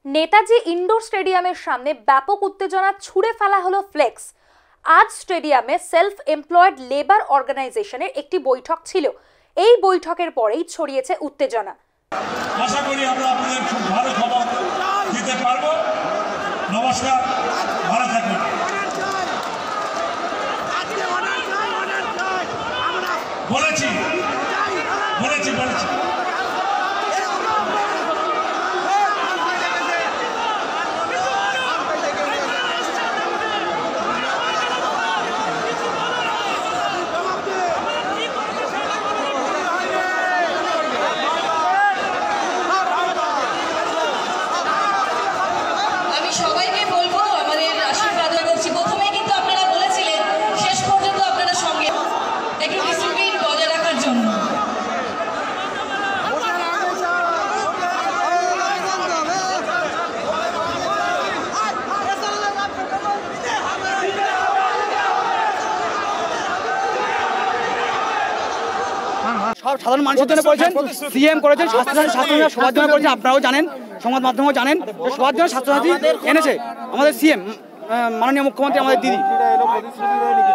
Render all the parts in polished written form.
Netaji indoor স্টেডিয়ামের সামনে ব্যাপক উত্তেজনা ছুড়ে ফেলা হলো ফ্লেক্স। আজ স্টেডিয়ামে সেলফ এমপ্লয়েড লেবার অর্গানাইজেশনের একটি বৈঠক ছিল। এই বৈঠকের পরেই ছড়িয়েছে উত্তেজনা। আশা করি আমরা আপনাদের খুব ভালো খবর দিতে পারবো। নমস্কার, ভালো থাকুন। বলেছি সবাইকে বলবো আমাদের আশীর্বাদ করছি। প্রথমে কিন্তু আপনারা বলেছিলেন শেষ পর্যন্ত আপনারা সঙ্গে একটু ডিসিপ্লিন বজায় রাখার জন্য। সব সাধারণ মানুষের জন্য করেছেন, সিএম করেছেন, স্বাস্থ্যসাথী সবার জন্য করেছেন। আপনারাও জানেন, সংবাদ মাধ্যমেও জানেন, সবার জন্য স্বাস্থ্যসাথী এনেছে আমাদের সিএম মাননীয় মুখ্যমন্ত্রী আমাদের দিদি।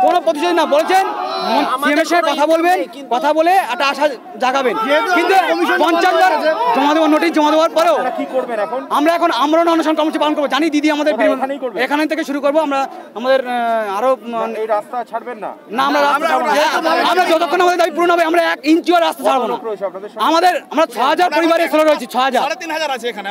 কোনো প্রতিশ্রুতি না, বলেছেন সিএমের সাথে কথা বলে একটা আশা জাগাবেন, কিন্তু 50 বার জমা দেওয়ার নোটিশ জমা দেওয়ার পরেও আমরা এখন আমরণ অনশন কর্মসূচি পালন করবো। জানি দিদি আমাদের এখান থেকে শুরু করবো। আমরা আমাদের আরো রাস্তা ছাড়বেন না, আমরা যতক্ষণ আমাদের দাবি পূরণ হবে আমরা 1 ইঞ্চিও রাস্তা ছাড়বো না। আমরা 6000 পরিবারের স্থলে রয়েছি, 6000 3,500 আছে এখানে।